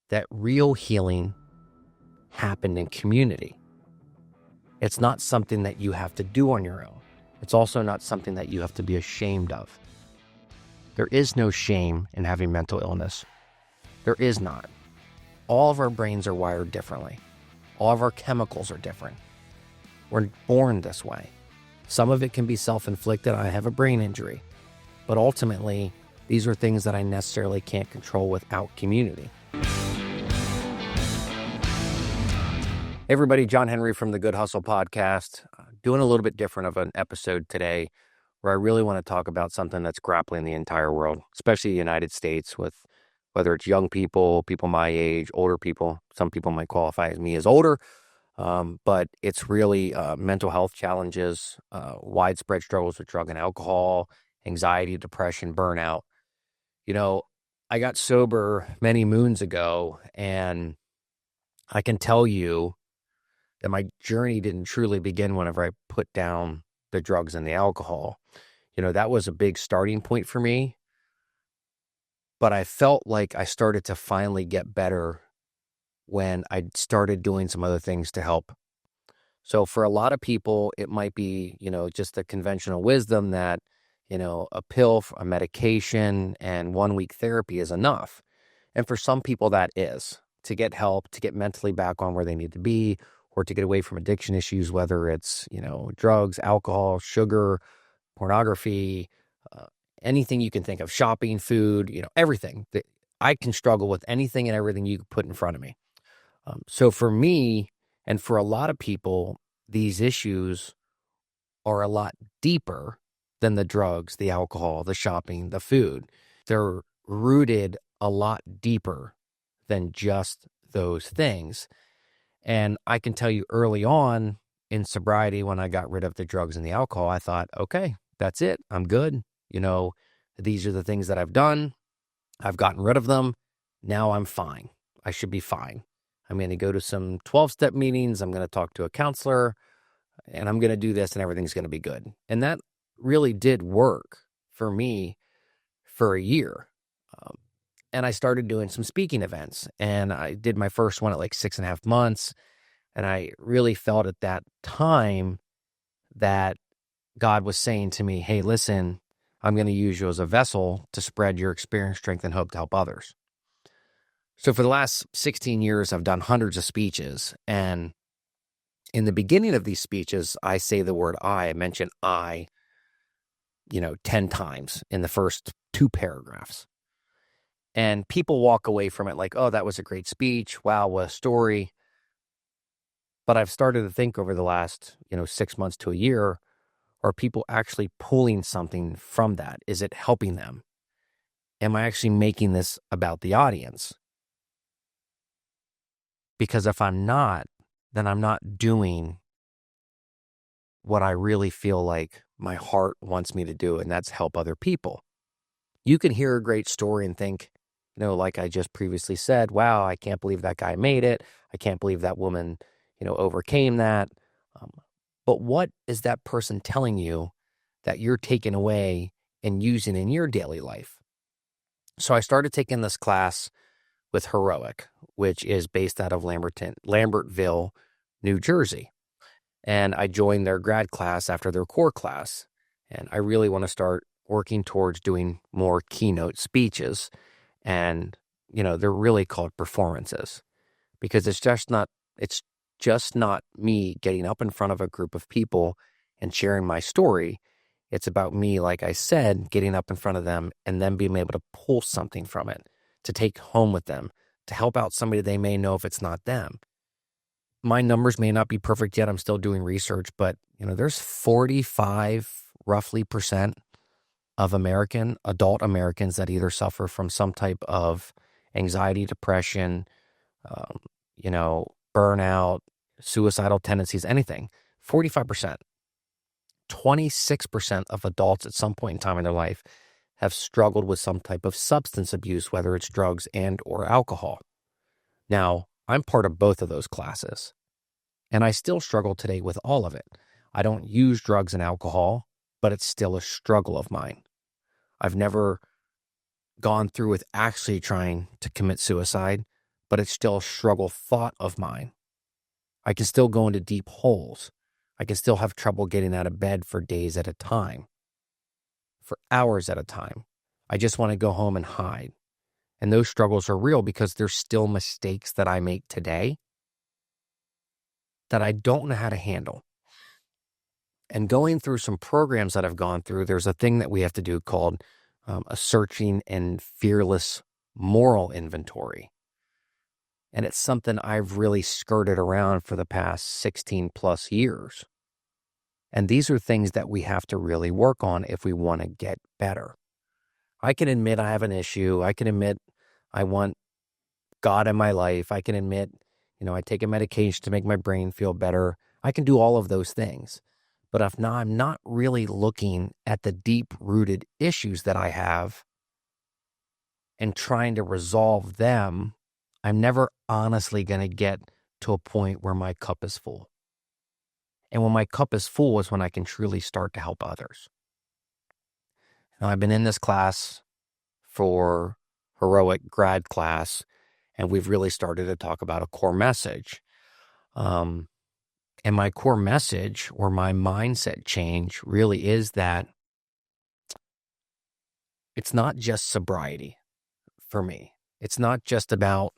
that real healing happened in community. It's not something that you have to do on your own. It's also not something that you have to be ashamed of. There is no shame in having mental illness. There is not. All of our brains are wired differently. All of our chemicals are different. We're born this way. Some of it can be self-inflicted. I have a brain injury. But ultimately, these are things that I necessarily can't control without community. Hey everybody, John Henry from the Good Hustle Podcast. Doing a little bit different of an episode today where I really want to talk about something that's grappling the entire world, especially the United States, with whether it's young people, people my age, older people. Some people might qualify as me as older, but it's really mental health challenges, widespread struggles with drug and alcohol, anxiety, depression, burnout. You know, I got sober many moons ago, and I can tell you that my journey didn't truly begin whenever I put down the drugs and the alcohol. You know, that was a big starting point for me, but I felt like I started to finally get better when I started doing some other things to help. So for a lot of people, it might be, just the conventional wisdom that, a pill, a medication, and 1 week therapy is enough. And for some people, that is to get help, to get mentally back on where they need to be, or to get away from addiction issues, whether it's, drugs, alcohol, sugar, pornography, anything you can think of, shopping, food, everything. I can struggle with anything and everything you put in front of me. So for me, and for a lot of people, these issues are a lot deeper than the drugs, the alcohol, the shopping, the food. They're rooted a lot deeper than just those things. And I can tell you early on in sobriety, when I got rid of the drugs and the alcohol, I thought, okay, that's it. I'm good. These are the things that I've done. I've gotten rid of them. Now I'm fine. I should be fine. I'm going to go to some 12-step meetings. I'm going to talk to a counselor, and I'm going to do this, and everything's going to be good. And that really did work for me for a year. And I started doing some speaking events, and I did my first one at like 6.5 months. And I really felt at that time that God was saying to me, hey, listen, I'm going to use you as a vessel to spread your experience, strength, and hope to help others. So for the last 16 years, I've done hundreds of speeches. And in the beginning of these speeches, I say the word I mention I, 10 times in the first 2 paragraphs. And people walk away from it like, oh, that was a great speech. Wow, what a story. But I've started to think over the last, 6 months to a year, are people actually pulling something from that? Is it helping them? Am I actually making this about the audience? Because if I'm not, then I'm not doing what I really feel like my heart wants me to do, and that's help other people. You can hear a great story and think, like I just previously said, wow, I can't believe that guy made it. I can't believe that woman, overcame that. But what is that person telling you that you're taking away and using in your daily life? So I started taking this class with Heroic, which is based out of Lambertville, New Jersey. And I joined their grad class after their core class. And I really want to start working towards doing more keynote speeches. And, they're really called performances, because it's just not me getting up in front of a group of people and sharing my story. It's about me, like I said, getting up in front of them and then being able to pull something from it to take home with them, to help out somebody they may know if it's not them. My numbers may not be perfect yet. I'm still doing research, but there's 45 roughly % of adult Americans that either suffer from some type of anxiety, depression, burnout, suicidal tendencies, anything. 45%. 26% of adults at some point in time in their life have struggled with some type of substance abuse, whether it's drugs and or alcohol. Now, I'm part of both of those classes, and I still struggle today with all of it. I don't use drugs and alcohol, but it's still a struggle of mine. I've never gone through with actually trying to commit suicide, but it's still a struggle thought of mine. I can still go into deep holes. I can still have trouble getting out of bed for days at a time, for hours at a time. I just want to go home and hide. And those struggles are real because there's still mistakes that I make today that I don't know how to handle. And going through some programs that I've gone through, there's a thing that we have to do called a searching and fearless moral inventory. And it's something I've really skirted around for the past 16 plus years. And these are things that we have to really work on if we want to get better. I can admit I have an issue. I can admit I want God in my life. I can admit, I take a medication to make my brain feel better. I can do all of those things. But if not, I'm not really looking at the deep-rooted issues that I have and trying to resolve them, I'm never honestly going to get to a point where my cup is full. And when my cup is full is when I can truly start to help others. Now, I've been in this class for heroic grad class, and we've really started to talk about a core message. And my core message or my mindset change really is that it's not just sobriety for me. It's not just about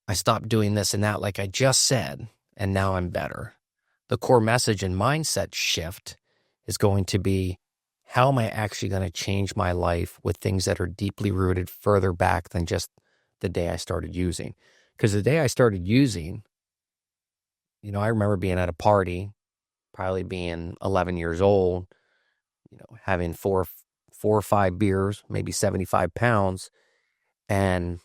I stopped doing this and that like I just said, and now I'm better. The core message and mindset shift is going to be, how am I actually going to change my life with things that are deeply rooted further back than just the day I started using? Because the day I started using, I remember being at a party, probably being 11 years old, having four or five beers, maybe 75 pounds, and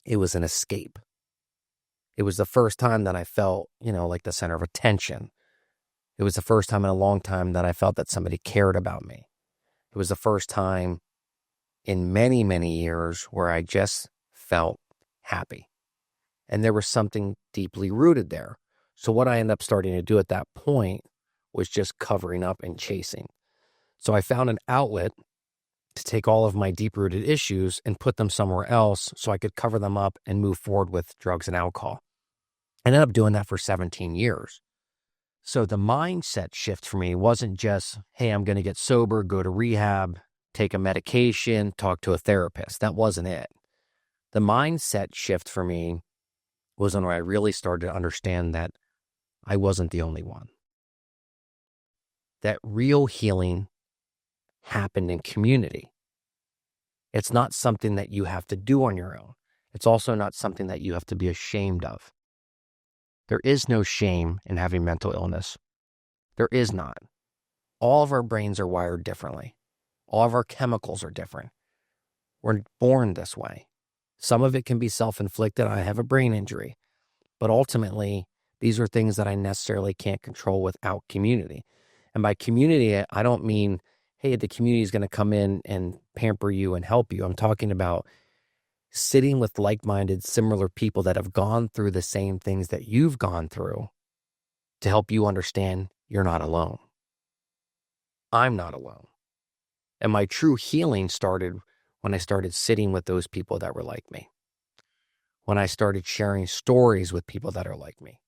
it was an escape. It was the first time that I felt, like the center of attention. It was the first time in a long time that I felt that somebody cared about me. It was the first time in many, many years where I just felt happy. And there was something deeply rooted there. So what I ended up starting to do at that point was just covering up and chasing. So I found an outlet to take all of my deep-rooted issues and put them somewhere else so I could cover them up and move forward with drugs and alcohol. I ended up doing that for 17 years. So the mindset shift for me wasn't just, hey, I'm going to get sober, go to rehab, take a medication, talk to a therapist. That wasn't it. The mindset shift for me was when I really started to understand that I wasn't the only one. That real healing happened in community. It's not something that you have to do on your own. It's also not something that you have to be ashamed of. There is no shame in having mental illness. There is not. All of our brains are wired differently. All of our chemicals are different. We're born this way. Some of it can be self-inflicted. I have a brain injury. But ultimately, these are things that I necessarily can't control without community. And by community, I don't mean, hey, the community is going to come in and pamper you and help you. I'm talking about sitting with like-minded, similar people that have gone through the same things that you've gone through to help you understand you're not alone. I'm not alone. And my true healing started when I started sitting with those people that were like me. When I started sharing stories with people that are like me.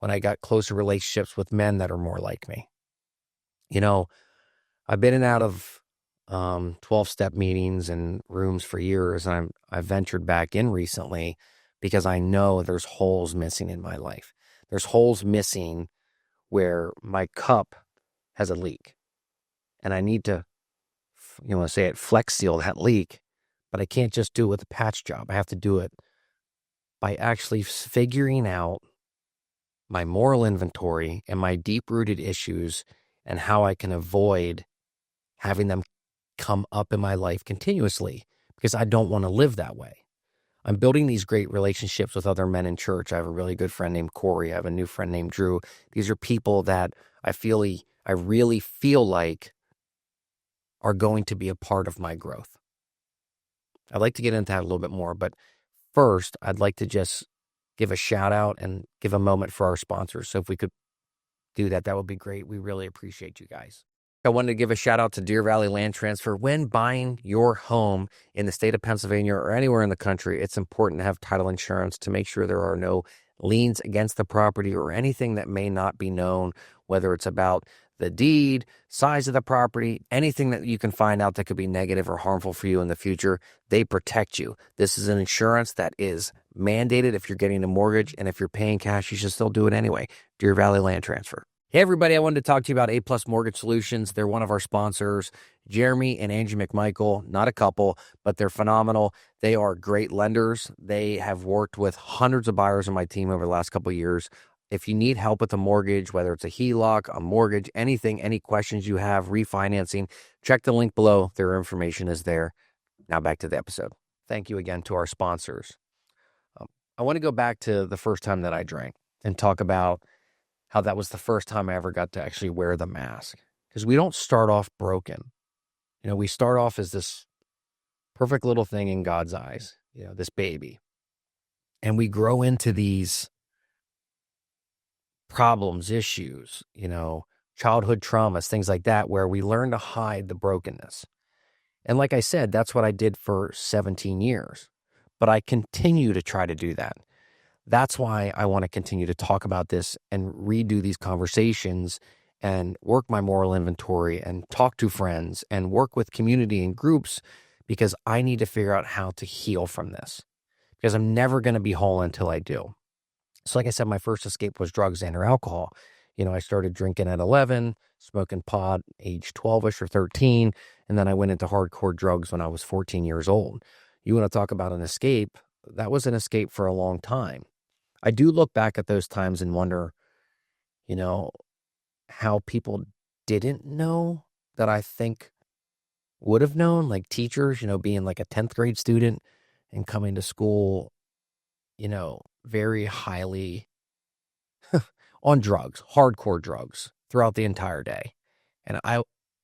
When I got closer relationships with men that are more like me. I've been in and out of 12-step meetings and rooms for years, and I've ventured back in recently because I know there's holes missing in my life. There's holes missing where my cup has a leak, and I need to, flex seal that leak, but I can't just do it with a patch job. I have to do it by actually figuring out my moral inventory and my deep-rooted issues and how I can avoid having them come up in my life continuously, because I don't want to live that way. I'm building these great relationships with other men in church. I have a really good friend named Corey. I have a new friend named Drew. These are people that I really feel like are going to be a part of my growth. I'd like to get into that a little bit more, but first, I'd like to just give a shout out and give a moment for our sponsors. So if we could do that, that would be great. We really appreciate you guys. I wanted to give a shout out to Deer Valley Land Transfer. When buying your home in the state of Pennsylvania or anywhere in the country, it's important to have title insurance to make sure there are no liens against the property or anything that may not be known, whether it's about the deed, size of the property, anything that you can find out that could be negative or harmful for you in the future. They protect you. This is an insurance that is mandated if you're getting a mortgage, and if you're paying cash, you should still do it anyway. Deer Valley Land Transfer. Hey, everybody, I wanted to talk to you about A-Plus Mortgage Solutions. They're one of our sponsors, Jeremy and Angie McMichael, not a couple, but they're phenomenal. They are great lenders. They have worked with hundreds of buyers on my team over the last couple of years. If you need help with a mortgage, whether it's a HELOC, a mortgage, anything, any questions you have, refinancing, check the link below. Their information is there. Now back to the episode. Thank you again to our sponsors. I want to go back to the first time that I drank and talk about how that was the first time I ever got to actually wear the mask. Because we don't start off broken. We start off as this perfect little thing in God's eyes, this baby. And we grow into these problems, issues, childhood traumas, things like that, where we learn to hide the brokenness. And like I said, that's what I did for 17 years. But I continue to try to do that. That's why I want to continue to talk about this and redo these conversations and work my moral inventory and talk to friends and work with community and groups, because I need to figure out how to heal from this, because I'm never going to be whole until I do. So like I said, my first escape was drugs and/or alcohol. I started drinking at 11, smoking pot age 12-ish or 13, and then I went into hardcore drugs when I was 14 years old. You want to talk about an escape? That was an escape for a long time. I do look back at those times and wonder, how people didn't know that I think would have known, like teachers, being like a 10th grade student and coming to school, very highly on drugs, hardcore drugs throughout the entire day. And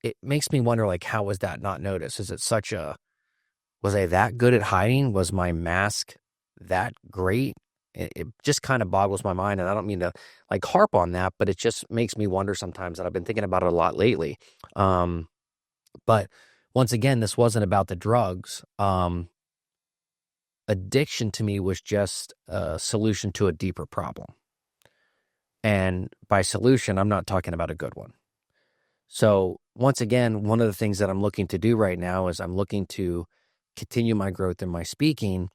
it makes me wonder, like, how was that not noticed? Was I that good at hiding? Was my mask that great? It just kind of boggles my mind, and I don't mean to like harp on that, but it just makes me wonder sometimes, that I've been thinking about it a lot lately. But once again, this wasn't about the drugs. Addiction to me was just a solution to a deeper problem. And by solution, I'm not talking about a good one. So once again, one of the things that I'm looking to do right now is I'm looking to continue my growth in my speaking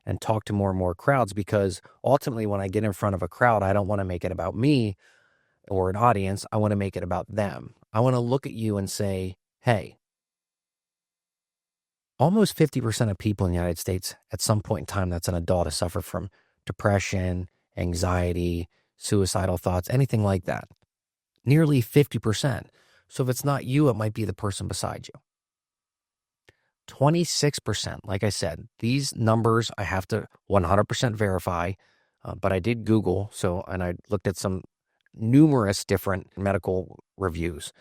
and talk to more and more crowds, because ultimately when I get in front of a crowd, I don't want to make it about me or an audience. I want to make it about them. I want to look at you and say, hey, almost 50% of people in the United States at some point in time that's an adult has suffered from depression, anxiety, suicidal thoughts, anything like that. Nearly 50%. So if it's not you, it might be the person beside you. 26%, like I said, these numbers I have to 100% verify, but I did Google, and I looked at some numerous different medical reviews.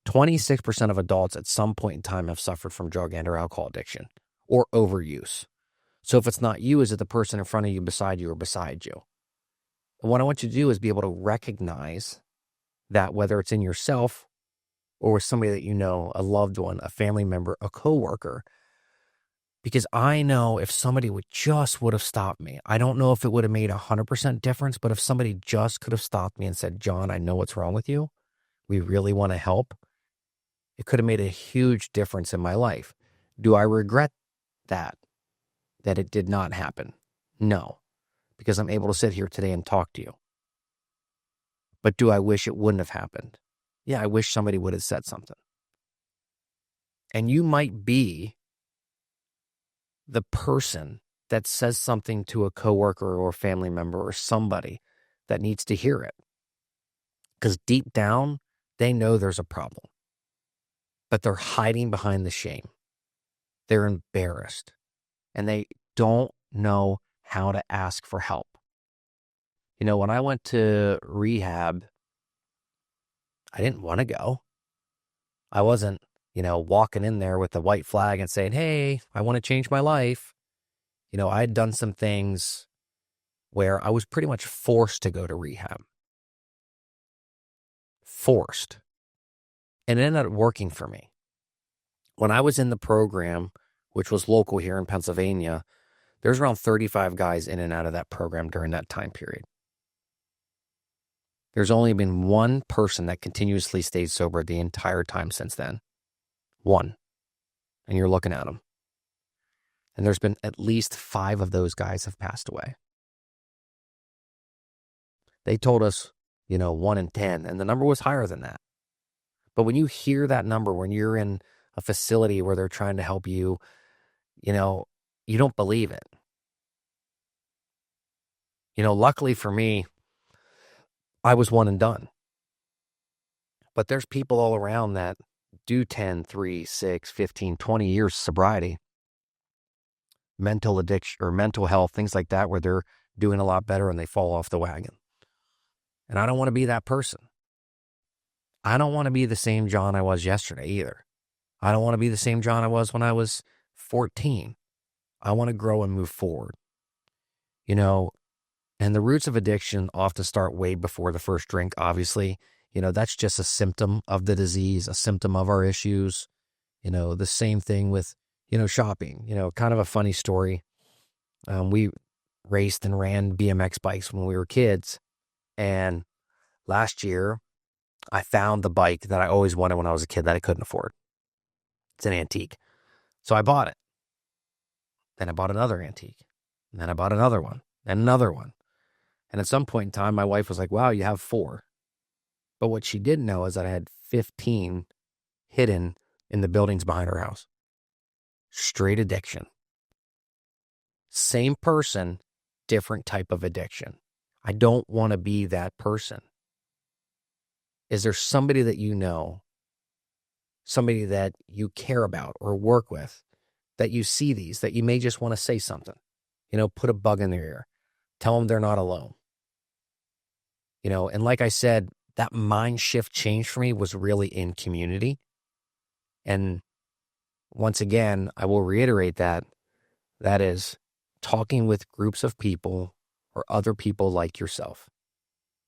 26% of adults at some point in time have suffered from drug and/or alcohol addiction or overuse. So if it's not you, is it the person in front of you, beside you, or beside you? And what I want you to do is be able to recognize that, whether it's in yourself or with somebody that you know, a loved one, a family member, a coworker. Because I know if somebody would have stopped me, I don't know if it would have made 100% difference, but if somebody just could have stopped me and said, John, I know what's wrong with you. We really want to help. It could have made a huge difference in my life. Do I regret that it did not happen? No, because I'm able to sit here today and talk to you. But do I wish it wouldn't have happened? Yeah, I wish somebody would have said something. And you might be the person that says something to a coworker or a family member or somebody that needs to hear it. Because deep down, they know there's a problem. But they're hiding behind the shame. They're embarrassed. And they don't know how to ask for help. When I went to rehab, I didn't want to go. I wasn't, walking in there with a white flag and saying, hey, I want to change my life. I had done some things where I was pretty much forced to go to rehab. Forced. And it ended up working for me. When I was in the program, which was local here in Pennsylvania, there's around 35 guys in and out of that program during that time period. There's only been one person that continuously stayed sober the entire time since then. One. And you're looking at them. And there's been at least 5 of those guys have passed away. They told us, 1 in 10, and the number was higher than that. But when you hear that number, when you're in a facility where they're trying to help you, you don't believe it. Luckily for me, I was one and done. But there's people all around that do 10, 3, 6, 15, 20 years sobriety, mental addiction or mental health, things like that, where they're doing a lot better and they fall off the wagon. And I don't want to be that person. I don't want to be the same John I was yesterday either. I don't want to be the same John I was when I was 14. I want to grow and move forward. And the roots of addiction often start way before the first drink, obviously. That's just a symptom of the disease, a symptom of our issues. The same thing with, shopping. Kind of a funny story. We raced and ran BMX bikes when we were kids. And last year, I found the bike that I always wanted when I was a kid that I couldn't afford. It's an antique. So I bought it. Then I bought another antique. And then I bought another one. And another one. And at some point in time, my wife was like, wow, you have 4. But what she didn't know is that I had 15 hidden in the buildings behind her house. Straight addiction. Same person, different type of addiction. I don't want to be that person. Is there somebody that you know, somebody that you care about or work with, that you see these, that you may just want to say something? Put a bug in their ear. Tell them they're not alone. And like I said, that mind shift change for me was really in community. And once again, I will reiterate that is talking with groups of people or other people like yourself.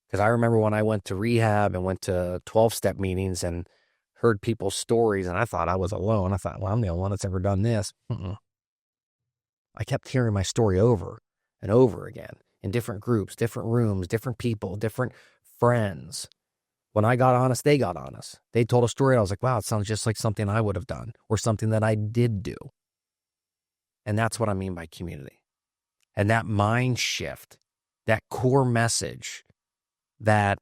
Because I remember when I went to rehab and went to 12-step meetings and heard people's stories, and I thought I was alone. I thought, well, I'm the only one that's ever done this. I kept hearing my story over and over again in different groups, different rooms, different people, different friends. When I got honest, they got honest. They told a story. I was like, wow, it sounds just like something I would have done or something that I did do. And that's what I mean by community. And that mind shift, that core message that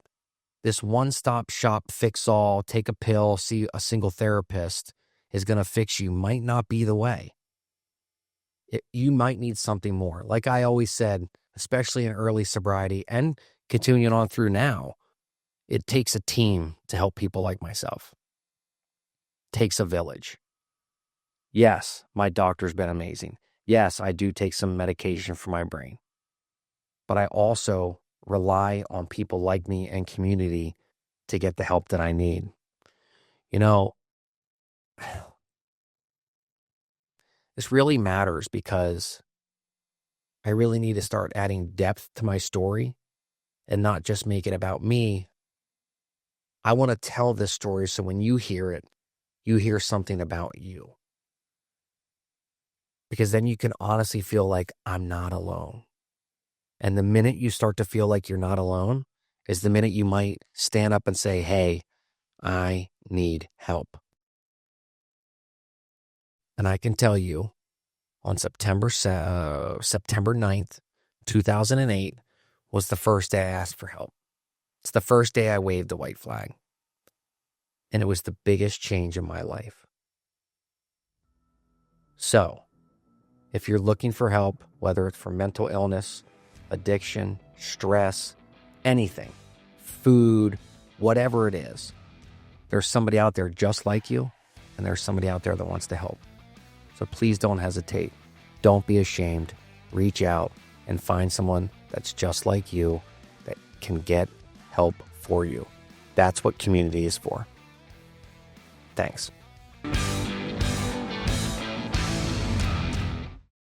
this one-stop shop, fix all, take a pill, see a single therapist is going to fix you might not be the way. You might need something more. Like I always said, especially in early sobriety and continuing on through now, it takes a team to help people like myself. It takes a village. Yes, my doctor's been amazing. Yes, I do take some medication for my brain. But I also rely on people like me and community to get the help that I need. This really matters because I really need to start adding depth to my story and not just make it about me. I want to tell this story so when you hear it, you hear something about you. Because then you can honestly feel like I'm not alone. And the minute you start to feel like you're not alone is the minute you might stand up and say, hey, I need help. And I can tell you on September 9th, 2008 was the first day I asked for help. It's the first day I waved the white flag. And it was the biggest change in my life. So, if you're looking for help, whether it's for mental illness, addiction, stress, anything, food, whatever it is, there's somebody out there just like you, and there's somebody out there that wants to help. So please don't hesitate. Don't be ashamed. Reach out and find someone that's just like you that can get help for you. That's what community is for. Thanks.